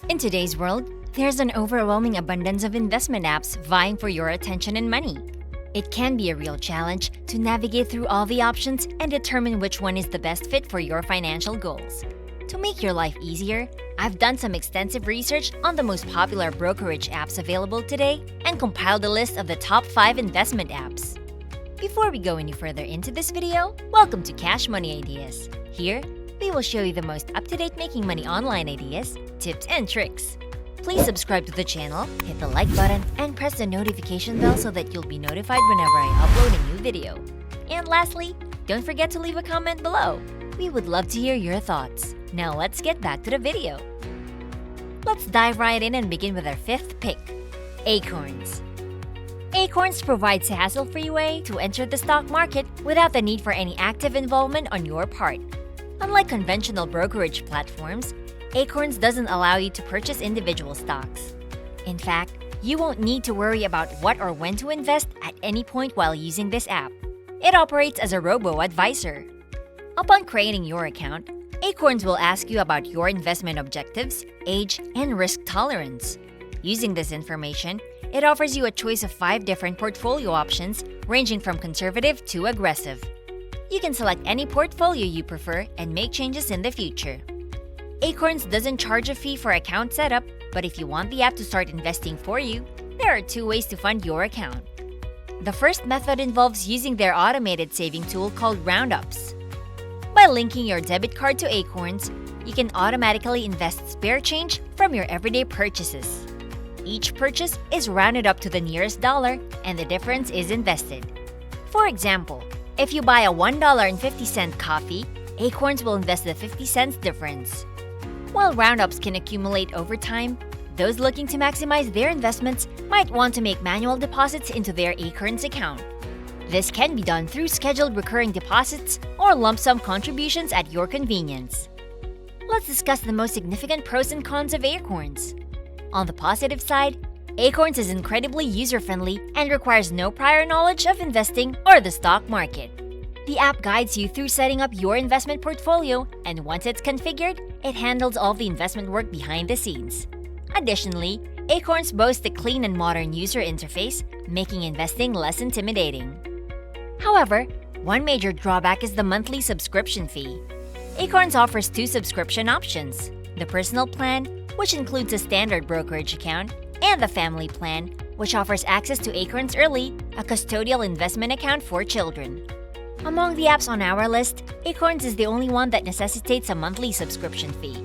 In today's world, there's an overwhelming abundance of investment apps vying for your attention and money. It can be a real challenge to navigate through all the options and determine which one is the best fit for your financial goals. To make your life easier, I've done some extensive research on the most popular brokerage apps available today and compiled a list of the top 5 investment apps. Before we go any further into this video, welcome to Cash Money Ideas. Here, we will show you the most up-to-date making money online ideas, tips, and tricks. Please subscribe to the channel, hit the like button, and press the notification bell so that you'll be notified whenever I upload a new video. And lastly, don't forget to leave a comment below. We would love to hear your thoughts. Now let's get back to the video. Let's dive right in and begin with our 5th pick, Acorns. Acorns provides a hassle-free way to enter the stock market without the need for any active involvement on your part. Unlike conventional brokerage platforms, Acorns doesn't allow you to purchase individual stocks. In fact, you won't need to worry about what or when to invest at any point while using this app. It operates as a robo-advisor. Upon creating your account, Acorns will ask you about your investment objectives, age, and risk tolerance. Using this information, it offers you a choice of 5 different portfolio options ranging from conservative to aggressive. You can select any portfolio you prefer and make changes in the future. Acorns doesn't charge a fee for account setup, but if you want the app to start investing for you, there are 2 ways to fund your account. The first method involves using their automated saving tool called Roundups. By linking your debit card to Acorns, you can automatically invest spare change from your everyday purchases. Each purchase is rounded up to the nearest dollar, and the difference is invested. For example, if you buy a $1.50 coffee, Acorns will invest the 50 cents difference. While roundups can accumulate over time, those looking to maximize their investments might want to make manual deposits into their Acorns account. This can be done through scheduled recurring deposits or lump sum contributions at your convenience. Let's discuss the most significant pros and cons of Acorns. On the positive side, Acorns is incredibly user-friendly and requires no prior knowledge of investing or the stock market. The app guides you through setting up your investment portfolio, and once it's configured, it handles all the investment work behind the scenes. Additionally, Acorns boasts a clean and modern user interface, making investing less intimidating. However, one major drawback is the monthly subscription fee. Acorns offers 2 subscription options: the personal plan, which includes a standard brokerage account, and the family plan, which offers access to Acorns Early, a custodial investment account for children. Among the apps on our list, Acorns is the only one that necessitates a monthly subscription fee.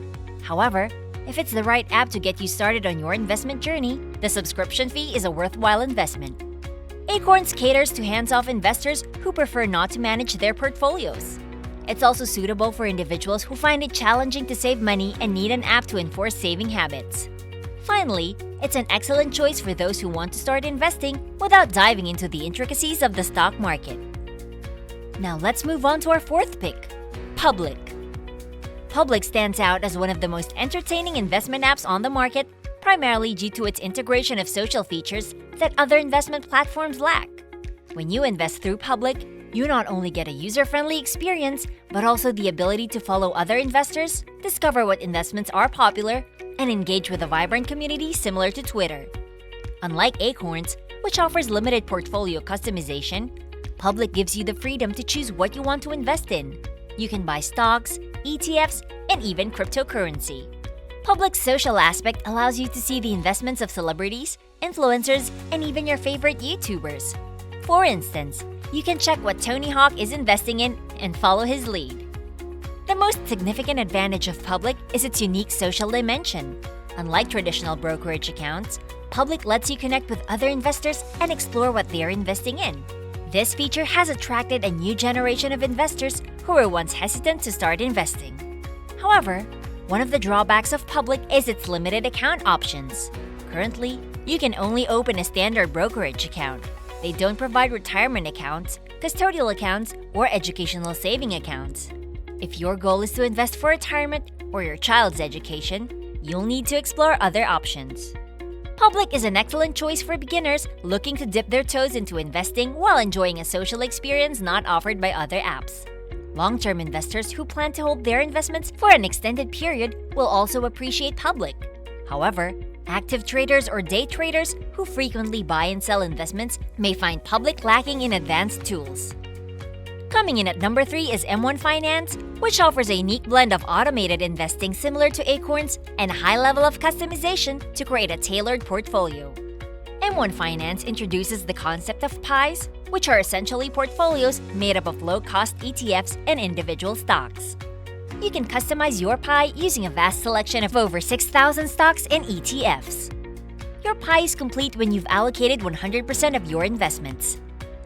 However, if it's the right app to get you started on your investment journey, the subscription fee is a worthwhile investment. Acorns caters to hands-off investors who prefer not to manage their portfolios. It's also suitable for individuals who find it challenging to save money and need an app to enforce saving habits. Finally, it's an excellent choice for those who want to start investing without diving into the intricacies of the stock market. Now let's move on to our 4th pick, Public. Public stands out as one of the most entertaining investment apps on the market, primarily due to its integration of social features that other investment platforms lack. When you invest through Public, you not only get a user-friendly experience, but also the ability to follow other investors, discover what investments are popular, and engage with a vibrant community similar to Twitter. Unlike Acorns, which offers limited portfolio customization, Public gives you the freedom to choose what you want to invest in. You can buy stocks, ETFs, and even cryptocurrency. Public's social aspect allows you to see the investments of celebrities, influencers, and even your favorite YouTubers. For instance, you can check what Tony Hawk is investing in and follow his lead. The most significant advantage of Public is its unique social dimension. Unlike traditional brokerage accounts, Public lets you connect with other investors and explore what they are investing in. This feature has attracted a new generation of investors who were once hesitant to start investing. However, one of the drawbacks of Public is its limited account options. Currently, you can only open a standard brokerage account. They don't provide retirement accounts, custodial accounts, or educational saving accounts. If your goal is to invest for retirement or your child's education, you'll need to explore other options. Public is an excellent choice for beginners looking to dip their toes into investing while enjoying a social experience not offered by other apps. Long-term investors who plan to hold their investments for an extended period will also appreciate public. However, active traders or day traders who frequently buy and sell investments may find public lacking in advanced tools. Coming in at number 3 is M1 Finance, which offers a unique blend of automated investing similar to Acorns and a high level of customization to create a tailored portfolio. M1 Finance introduces the concept of pies, which are essentially portfolios made up of low-cost ETFs and individual stocks. You can customize your pie using a vast selection of over 6,000 stocks and ETFs. Your pie is complete when you've allocated 100% of your investments.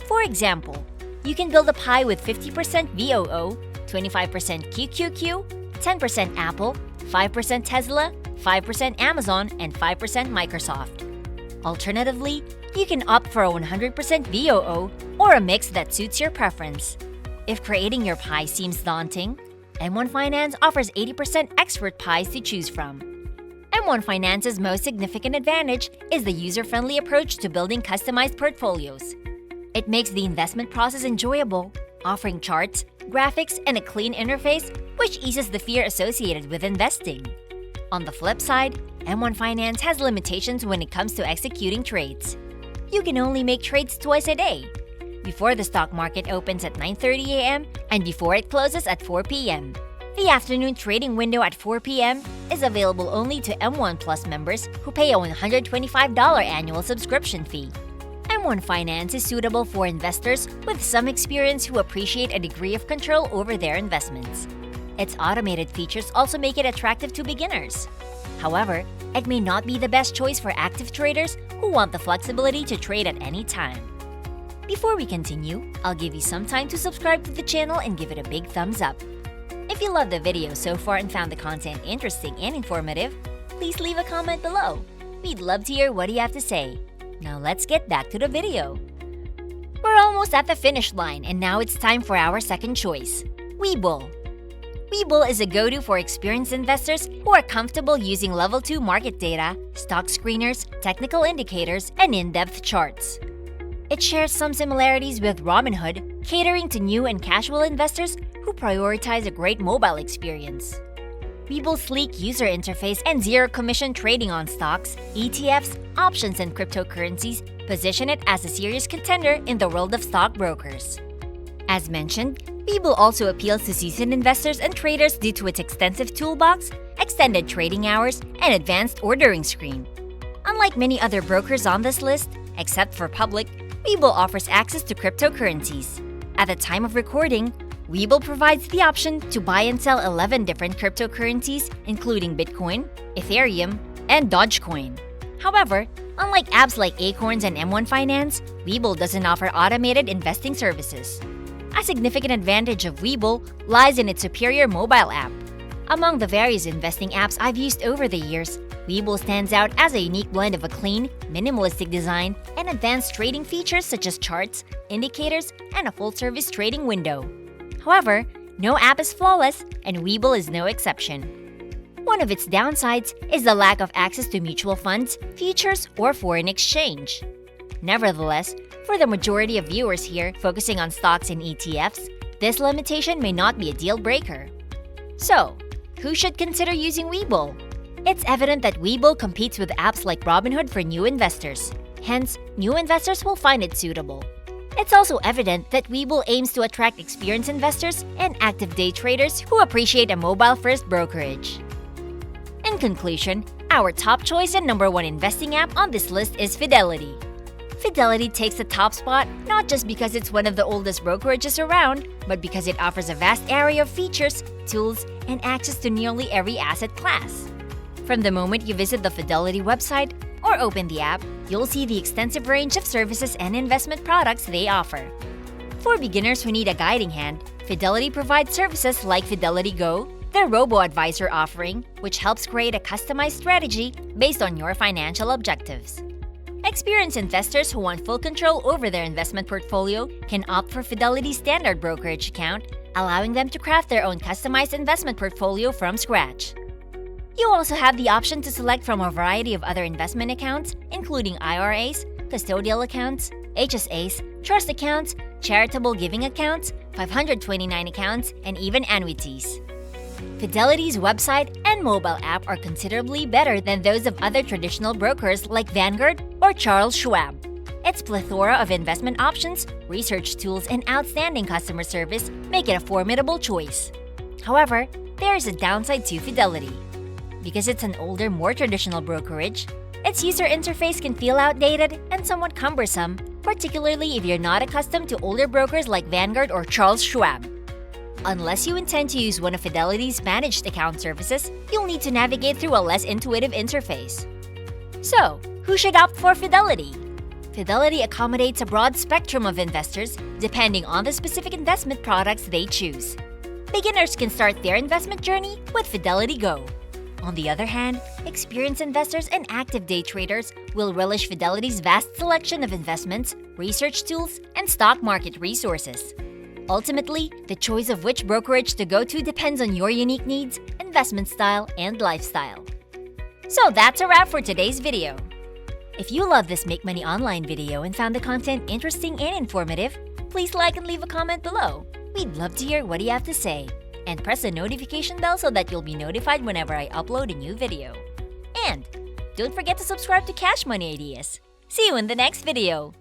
For example, you can build a pie with 50% VOO, 25% QQQ, 10% Apple, 5% Tesla, 5% Amazon, and 5% Microsoft. Alternatively, you can opt for a 100% VOO or a mix that suits your preference. If creating your pie seems daunting, M1 Finance offers 80% expert pies to choose from. M1 Finance's most significant advantage is the user-friendly approach to building customized portfolios. It makes the investment process enjoyable, offering charts, graphics, and a clean interface, which eases the fear associated with investing. On the flip side, M1 Finance has limitations when it comes to executing trades. You can only make trades twice a day, before the stock market opens at 9:30 a.m. and before it closes at 4 p.m. The afternoon trading window at 4 p.m. is available only to M1 Plus members who pay a $125 annual subscription fee. M1 Finance is suitable for investors with some experience who appreciate a degree of control over their investments. Its automated features also make it attractive to beginners. However, it may not be the best choice for active traders who want the flexibility to trade at any time. Before we continue, I'll give you some time to subscribe to the channel and give it a big thumbs up. If you loved the video so far and found the content interesting and informative, please leave a comment below. We'd love to hear what you have to say. Now let's get back to the video. We're almost at the finish line and now it's time for our second choice, Webull. Webull is a go-to for experienced investors who are comfortable using Level 2 market data, stock screeners, technical indicators, and in-depth charts. It shares some similarities with Robinhood, catering to new and casual investors who prioritize a great mobile experience. Webull's sleek user interface and zero-commission trading on stocks, ETFs, options, and cryptocurrencies position it as a serious contender in the world of stockbrokers. As mentioned, Webull also appeals to seasoned investors and traders due to its extensive toolbox, extended trading hours, and advanced ordering screen. Unlike many other brokers on this list, except for public, Webull offers access to cryptocurrencies. At the time of recording, Webull provides the option to buy and sell 11 different cryptocurrencies, including Bitcoin, Ethereum, and Dogecoin. However, unlike apps like Acorns and M1 Finance, Webull doesn't offer automated investing services. A significant advantage of Webull lies in its superior mobile app. Among the various investing apps I've used over the years, Webull stands out as a unique blend of a clean, minimalistic design and advanced trading features such as charts, indicators, and a full-service trading window. However, no app is flawless, and Webull is no exception. One of its downsides is the lack of access to mutual funds, futures, or foreign exchange. Nevertheless, for the majority of viewers here focusing on stocks and ETFs, this limitation may not be a deal breaker. So, who should consider using Webull? It's evident that Webull competes with apps like Robinhood for new investors. Hence, new investors will find it suitable. It's also evident that Webull aims to attract experienced investors and active day traders who appreciate a mobile-first brokerage. In conclusion, our top choice and number 1 investing app on this list is Fidelity. Fidelity takes the top spot not just because it's one of the oldest brokerages around, but because it offers a vast area of features, tools, and access to nearly every asset class. From the moment you visit the Fidelity website or open the app, you'll see the extensive range of services and investment products they offer. For beginners who need a guiding hand, Fidelity provides services like Fidelity Go, their robo-advisor offering, which helps create a customized strategy based on your financial objectives. Experienced investors who want full control over their investment portfolio can opt for Fidelity's standard brokerage account, allowing them to craft their own customized investment portfolio from scratch. You also have the option to select from a variety of other investment accounts, including IRAs, custodial accounts, HSAs, trust accounts, charitable giving accounts, 529 accounts, and even annuities. Fidelity's website and mobile app are considerably better than those of other traditional brokers like Vanguard or Charles Schwab. Its plethora of investment options, research tools, and outstanding customer service make it a formidable choice. However, there is a downside to Fidelity. Because it's an older, more traditional brokerage, its user interface can feel outdated and somewhat cumbersome, particularly if you're not accustomed to older brokers like Vanguard or Charles Schwab. Unless you intend to use one of Fidelity's managed account services, you'll need to navigate through a less intuitive interface. So, who should opt for Fidelity? Fidelity accommodates a broad spectrum of investors depending on the specific investment products they choose. Beginners can start their investment journey with Fidelity Go. On the other hand, experienced investors and active day traders will relish Fidelity's vast selection of investments, research tools, and stock market resources. Ultimately, the choice of which brokerage to go to depends on your unique needs, investment style, and lifestyle. So that's a wrap for today's video. If you love this Make Money Online video and found the content interesting and informative, please like and leave a comment below. We'd love to hear what you have to say. And press the notification bell so that you'll be notified whenever I upload a new video. And don't forget to subscribe to Cash Money Ideas. See you in the next video!